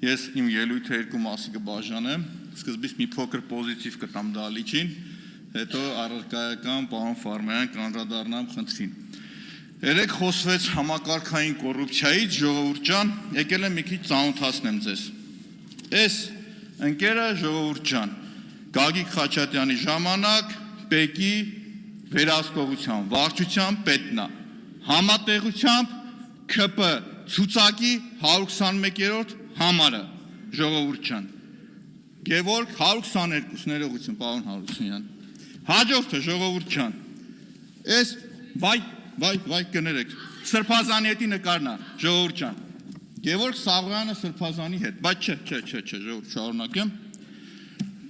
Ես իմ ելույթը երկու մասի կբաժանեմ, սկզբից մի փոքր պոզիտիվ կտամ Դալիչին, հետո առարկայական պարոն Ֆարմեյան կանդրադառնամ խնդրին։ Երեք խոսվեց համակարգային կոռուպցիայից, ժողովուրդ ջան, եկել եմ մի քիչ ծանոթացնեմ ձեզ։ Այս ընկերը ժողովուրդ ջան, Գագիկ Խաչատրյանի ժամանակ ՊԵԿ-ի վերահսկողության վարչության պետն է, համատեղությամբ ՔՊ ցուցակի 121-րդ համարը, ժողովուրդ ջան, Գևորգ 122, ներողություն, պարոն Հարությունյան, հաջորդը ժողովուրդ ջան, այս վայ կներեք, Սրբազանի հետի նկարն է, ժողովուրդ ջան, Գևորգ Սաղոյանը Սրբազանի հետ, բայց չէ, ժողովուրդ շարունակեմ,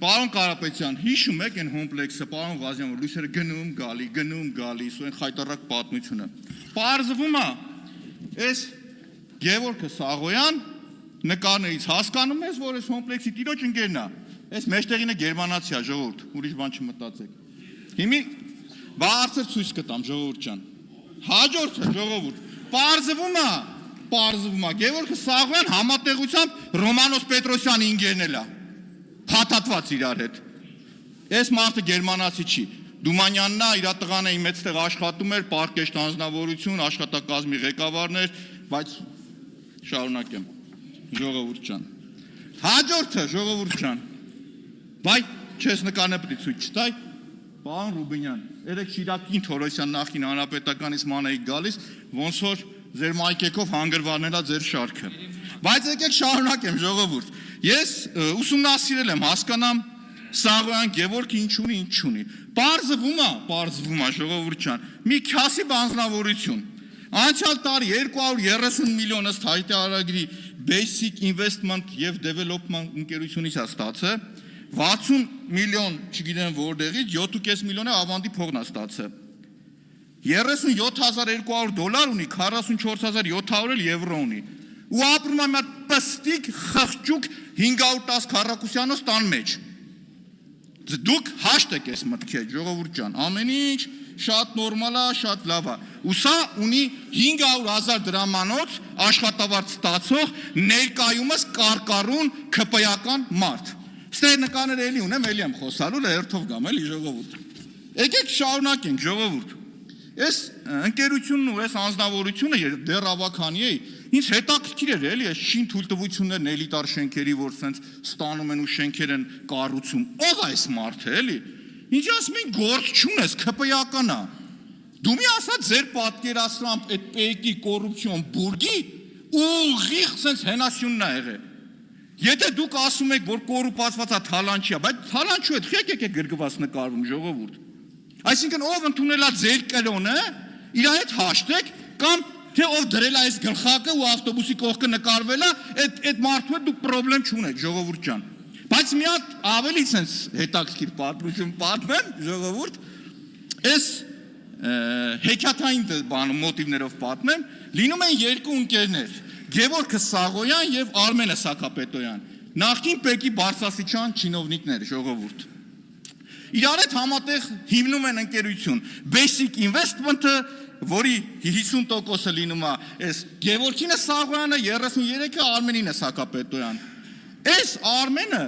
պարոն Կարապետյան, հիշում եք այն հոմպլեքսը, պարոն Ղազյան, որ լույսերը գնում գալի, այն խայտառակ պատմությունը, պարզվում է, այս Գևորգ Սաղոյան նկարներից հասկանում ես, որ այս հոմպլեքսի տիրոջ ընկերն է, այս մեջտեղինը գերմանացի է, ժողովուրդ, ուրիշ բան չմտածեք։ Հիմի բարձր ցույց կտամ, ժողովուրդ ջան։ Հաջորդը, ժողովուրդ, պարզվում է, Գևորգ Սաղոյան համատեղությամբ Ռոմանոս Պետրոսյանի ընկերն է, փաթաթված իրար հետ։ Այս մարդը գերմանացի չի։ Դումանյանն է, իր տղան է մեծ տեղ աշխատում էր, պարկեշտ անձնավորություն, աշխատակազմի ղեկավարն էր, բայց շարունակեմ, ժողովուրդ ջան։ Հաջորդը, ժողովուրդ ջան, բայ չես նկարնեպրի ցույց չտայ, պարոն Ռուբինյան, երեք Շիրակին Թորոսյան նախին հանրապետականից մանեիք գալիս, ոնց որ ձեր մայքեքով հանգրվարնելա ձեր շարքը։ Բայց եկեք շարունակեմ, ժողովուրդ։ Ես ուսումնասիրել եմ, հասկանամ Սաղոյան Գևորգ ինչ ունի։ Պարզվում է, ժողովուրդ ջան, մի քյասի բանձնավորություն։ Անցյալ տարի 230 միլիոն ըստ հայտարարագրի Basic Investment եւ Development ընկերությունից է ստացել, 60 միլիոն, չգիտեմ որտեղից, 7.5 միլիոնը ավանդի փողն է ստացել։ 37,200 ունի, 44,700 եվրո ունի։ Ու ապրում է մի հատ պստիկ խղճուկ 510 քառակուսյանոց տան մեջ։ Դուք հաշտեք այս մտքի հետ, ժողովուրդ ջան, ամեն ինչ շատ նորմալ է, շատ լավ է։ Ու սա ունի 500,000 դրամանոց աշխատավարձ ստացող ներկայումս կարկառուն ՔՊ-ական մարդ։ Ստեր նկաներ էլի ունեմ, էլի եմ խոսալու, հերթով գամ, էլի ժողովուրդ։ Եկեք շարունակենք, ժողովուրդ։ Այս ընկերությունն ու այս անձնավորությունը դեռ ավականի է, ինձ հետաքրքիր էր էլի այս շին թույլտվություններն էլիտար շենքերի, որ սենց ստանում են ու շենքեր են կառուցում։ Ո՞վ է այս մարդը, էլի։ Ինչ ասում են գործ չունես, ՔՊ-ական է։ Դու մի ասած ձեր պատկերացրամբ այդ ՊԵԿ-ի կոռուպցիոն բուրգի ուղիղ սենց հենասյունն է եղել։ Եթե դուք ասում եք, որ կոռուպացված է թալանչի է, բայց թալանչու հետ եք գրգված նկարվում, ժողովուրդ։ Այսինքն ով ընդունել է ձեր կրոնը, իր հետ հաշտեք, կամ թե ով դրել է այս գլխակը ու ավտոբուսի կողքը նկարվել է, այդ մարդու հետ դուք պրոբլեմ չունեք, ժողովուրդ ջան։ Բայց մի հատ ավելի sense հետաքրքիր պատմություն պատմեմ, ժողովուրդ, այս հեքիաթային բան մոտիվներով պատմեմ, լինում են երկու ընկերներ, Գևորգ Սաղոյան եւ Արմենը Սաքապետոյան, նախկին ՊԵԿ-ի բարձրաստիճան չինովնիկներ, ժողովուրդ։ Իրար հետ համատեղ հիմնում են ընկերություն, Basic Investment-ը, որի 50%-ը լինում է այս Գևորգինը Սաղոյանը, 33-ը Արմենինը Սաքապետոյան։ Այս Արմենը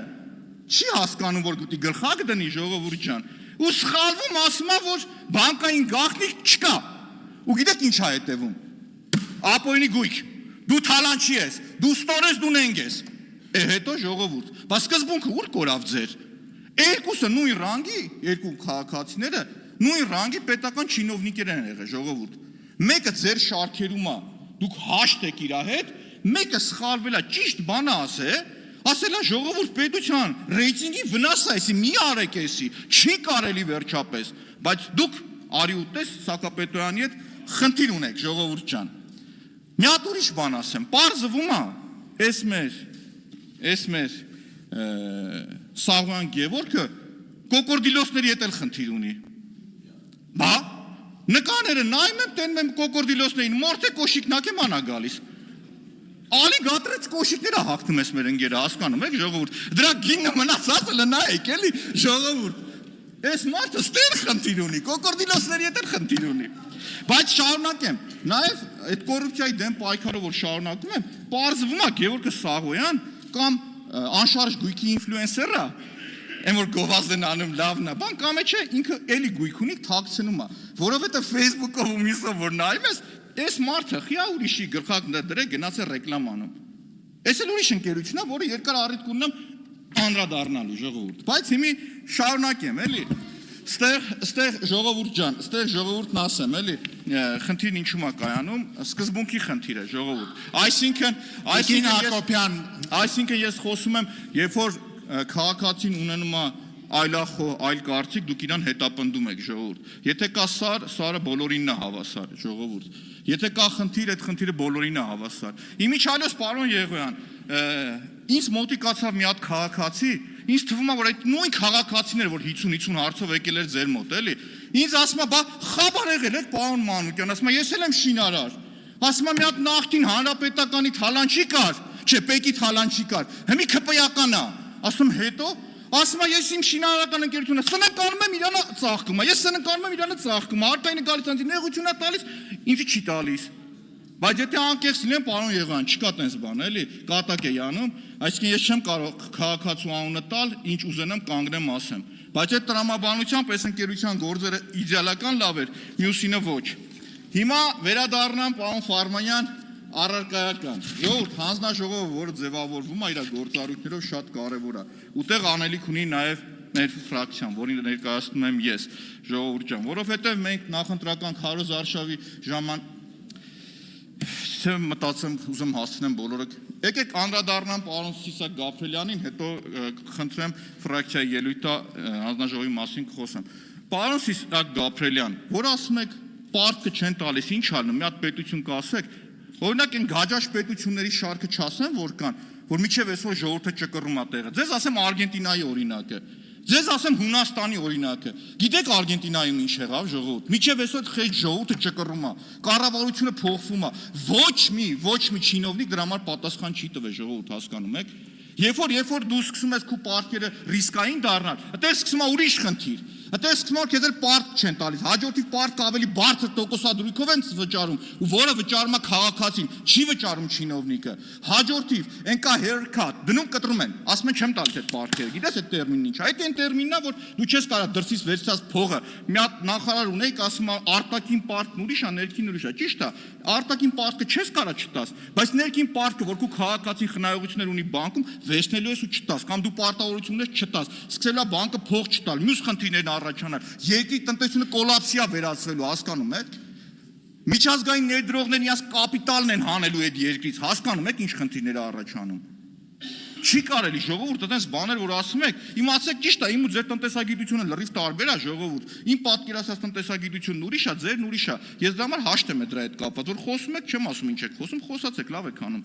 չի հասկանում, որ գուտի գլխակ դնի, ժողովուրդ ջան, ու սխալվում ասում է, որ բանկային գաղտնիք չկա։ Ու գիտեք ինչ է հետևում։ Ապօրինի գույք, դու թալանչի ես, դու ստորես, դու նենգ ես։ Հետո ժողովուրդ, բայց սկզբունքը ուր կորավ ձեր։ Երկուսը նույն ռանգի, երկու քաղաքացիները նույն ռանգի պետական չինովնիկներ են եղել, ժողովուրդ։ Մեկը ձեր շարքերում է, դուք հաշտ եք իր հետ, մեկը սխալվել է, ճիշտ բան ասել է ժողովուրդ պետության ռեյտինգի վնաս է, այսի մի արեք էսի, չի կարելի վերջապես, բայց դուք արի ուտես Սաքապետոյանի հետ խնդիր ունեք, ժողովուրդ ջան։ Մի հատ ուրիշ բան ասեմ, պարզվում է, այս մեր Սաղոյան Գևորգը կոկորդիլոսների հետ էլ խնդիր ունի։ Բա, նկաները նայում եմ, տենում եմ կոկորդիլոսներին, մորթե կոշիկնակ եմ անա գալիս։ Ալի գատրեց կոշիկները հաղթում ես մեր ընկերը, հասկանում եք, ժողովուրդ։ Դրա գինը մնացածը լնայեք, էլի, ժողովուրդ։ Այս մարդը ստեր խնդիր ունի, կոկորդիլոսների հետ էլ խնդիր ունի։ Բայց շարունակեմ, նաև այդ կոռուպցիայի դեմ պայքարը որ շարունակում եմ, պարզվում է Գևորգ Սաղոյան կամ անշարժ գույքի ինֆլուենսերը, այն որ գովազդն անում լավն է, բան կամ չէ, ինքը էլի գույք ունի թաքցնում է, որովհետև Facebook-ով ու միսով որ նայում ես, այս մարդը խիա ուրիշի գլխակն դրե գնաց է ռեկլամ անում։ Այս էլ ուրիշ ընկերություն է, որը երկար առիթ կունենամ անդրադառնալու ժողովուրդ։ Բայց հիմի շարունակեմ, էլի։ Ստեղ ժողովուրդ ջան, ստեղ ժողովուրդն ասեմ, էլի, խնդիրն ինչու՞մ է կայանում, սկզբունքի խնդիր է ժողովուրդ։ Այսինքն ես խոսում եմ, երբ որ քաղաքացին ունենում է այլ կարծիք, դուք իրան հետապնդում եք ժողովուրդ։ Եթե կա սարը բոլորինն է հավասար, ժողովուրդ։ Եթե կա խնդիր, այդ խնդիրը բոլորին է հավասար։ Իմիջիալոց պարոն Եղոյան, ինձ մոտիկացավ մի հատ քաղաքացի, ինձ թվում է, որ այդ նույն քաղաքացիները, որ 50-50 հարցով եկել էր ձեր մոտ, էլի, ինձ ասում է, բա խաբար եղել եք պարոն Մանուկյան, ասում է, ես էլ եմ շինարար, ասում է, մի հատ նախկին հանրապետականի թալանչի կար, չէ, պեկի թալանչի կար, հիմի քպեական է, ասում հետո, ասում է, ես իմ շինարարական ընկերությունը սնկանում եմ իրանը ծաղկում է, ես սնկանում եմ իրանը ծաղկում է, արտայինը գալիս անձի նեղություն է տալիս, ինձ չի տալիս։ Բայց եթե անկեղծ լինեմ, պարոն Եղոյան, չկա տենց բան, էլի, կատակ է անում, այսինքն ես չեմ կարող քաղաքացու անունը տալ, ինչ ուզենամ կանգնեմ ասեմ։ Բայց այդ տրամաբանությամբ այս ընկերության գործերը իդեալական լավ էր, մյուսինը ոչ։ Հիմա վերադառնամ պարոն Ֆարմանյան առարկայական։ Ժողովուրդ, հանձնաժողովը, որը ձևավորվում է իր գործառույթներով շատ կարևոր է։ Ուտեղ անելիք ունի նաև մեր ֆրակցիան, որին ներկայացնում եմ ես, ժողովուրդ ջան, որովհետև մենք նախընտրական Քարոզ Արշավի մտածեմ, ուզում հասցնեմ բոլորը։ Եկեք անդրադառնամ պարոն Սիսակ Գաբրելյանին, հետո խնդրեմ ֆրակցիայի ելույթը հանձնաժողովի մասին խոսեմ։ Պարոն Սիսակ Գաբրելյան, որ ասում եք պարտքը չեն տալիս, ինչ անում, մի հատ պետություն կասեք, օրինակ այն գաջաշ պետությունների շարքը չասեմ, որ կան, որ միջև այսօր ժողովուրդը ճկռում է տեղը։ Ձեզ ասեմ Արգենտինայի օրինակը։ Ձեզ ասեմ Հունաստանի օրինակը։ Գիտեք Արգենտինայում ինչ եղավ ժողովուրդ։ Միջև այսօր խեջ ժողովուրդը ճկռում է, կառավարությունը փոխվում է։ Ոչ մի չինովնիկ դրա համար պատասխան չի տվել ժողովուրդ, հասկանում եք։ Երբ որ դու սկսում ես քո պարտքերը ռիսկային դառնալ, այդտեղ սկսում է ուրիշ խնդիր։ Այդտեղ սկսում է քեզ էլ պարտք չեն տալիս։ Հաջորդիվ պարտքը ավելի բարձր տոկոսադրույքով են վճարում, ու որը վճարում է քաղաքացին, չի վճարում չինովնիկը։ Հաջորդիվ այն կա haircut, դնում կտրում են, ասում են չեմ տալիս այդ պարտքերը։ Գիտես այդ տերմինն ինչ է։ Այդ այն տերմինն է, որ դու չես կարող դրսից վերցած փողը մի հատ նախարար ունեիք, ասում է արտաքին պարտքն ուրիշ է, ներքին ուրիշ է։ Ճիշտ է։ Արտաքին պարտքը չես կարող չտաս, բայց ներքին պարտքը, որ քո քաղաքացին խնայողություններ ունի բանկում, վերցնելու ես ու չտաս, կամ դու պարտավորություններ չտաս, սկսել է բանկը փող չտալ, մյուս խնդիրներն առաջանալ, երկրի տնտեսությունը կոլապսի է վերածվելու, հասկանում եք։ Միջազգային ներդրողներն իրաց կապիտալն են հանելու այդ երկրից, հասկանում եք ինչ խնդիրներ է առաջանում։ Չի կարելի ժողովուրդը այդպես բաներ որ ասում եք, իմացեք ճիշտ է, իմ ու ձեր տնտեսագիտությունը լրիվ տարբեր է ժողովուրդ։ Իմ պատկերացած տնտեսագիտությունն ուրիշ է, ձերն ուրիշ է։ Ես դրա համար հաշտ եմ դրա հետ կապված, որ խոսում եք, չեմ ասում ինչ եք խոսում, խոսացեք, լավ եք անում։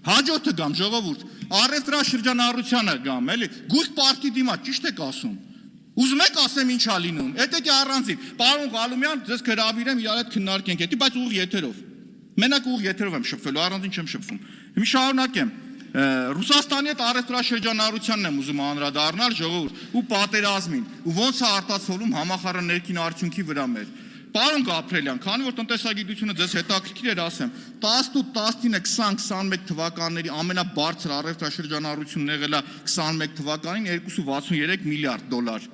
Հաջորդը գամ ժողովուրդ, առևտրաշրջանառությանը գամ, էլի, գույք պարտքի դիմաց, ճիշտ եք ասում։ Ուզում եք ասեմ ինչ է լինում, այդ եկի առանձին։ Պարոն Ղալումյան, ձեզ հրավիրեմ իրար հետ քննարկենք, էդի, բայց ուղիղ եթերով։ Մենակ ուղիղ եթերով եմ շփվելու, առանձին չեմ շփվում։ Հիմա շարունակեմ։ Ռուսաստանի հետ առևտրաշրջանառությանն եմ ուզում անդրադառնալ ժողովուրդ ու պատերազմին ու ոնց է արտացոլում համախառն ներքին արդյունքի վրա մեր։ Պարոն Գաբրելյան, քանի որ տնտեսագիտությունը ձեզ հետաքրքիր էր, ասեմ, 18, 19, 20, 21 թվականների ամենաբարձր առևտրաշրջանառությունն եղել է 21 թվականին 2.63 միլիարդ դոլար։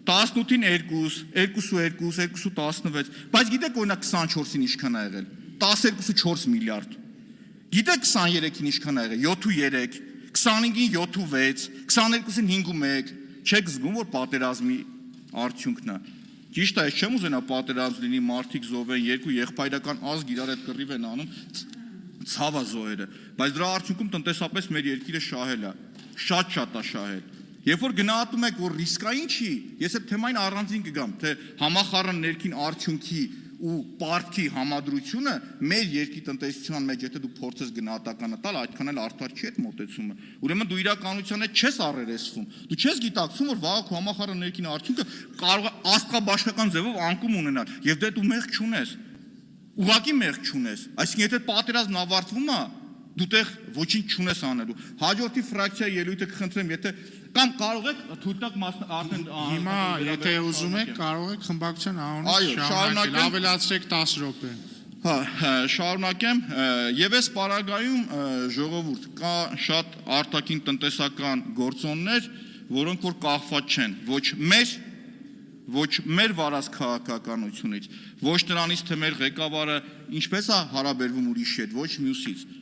18-ին 2, 2.2, 2.16, բայց գիտեք օրինակ 24-ին ինչքան է եղել։ 12.4 միլիարդ։ Գիտեք 23-ին ինչքան է եղել, 7.3, 25-ին 7.6, 22-ին 5.1, չեք զգում, որ պատերազմի արդյունքն է։ Ճիշտ է, ես չեմ ուզենա պատերազմ լինի, մարդիկ զոհվեն, երկու եղբայրական ազգ իրար հետ կռիվ են անում, ցավա զոհերը, բայց դրա արդյունքում տնտեսապես մեր երկիրը շահել է, շատ է շահել։ Երբ որ գնահատում եք, որ ռիսկային չի, ես այդ թեմային առանձին կգամ, թե համախառն ներքին արդյունքի ու պարտքի համադրությունը մեր երկրի տնտեսության մեջ, եթե դու փորձես գնահատականը տալ, այդքան էլ արդար չի այդ մոտեցումը։ Ուրեմն դու իրականության հետ չես առերեսվում։ Դու չես գիտակցում, որ վաղ համախառն ներքին արդյունքը կարող է աստղաբաշխական ձևով անկում ունենալ, եւ դե դու մեղք չունես։ Ուղղակի մեղք չունես։ Այսինքն եթե պատերազմն ավարտվում է, դու տեղ ոչինչ չունես անելու։ Հաջորդի ֆրակցիայի ելույթը կխնդրեմ, եթե կամ կարող եք թույլտակ արդեն հիմա եթե ուզում եք կարող եք խմբակցության անունից շարունակել ավելացրեք 10 րոպե։ Շարունակեմ, եւ այս պարագայում ժողովուրդ կա շատ արտաքին տնտեսական գործոններ, որոնք որ կախված չեն ոչ մեր վարած քաղաքականությունից, ոչ նրանից, թե մեր ղեկավարը ինչպես է հարաբերվում ուրիշի հետ, ոչ մյուսից,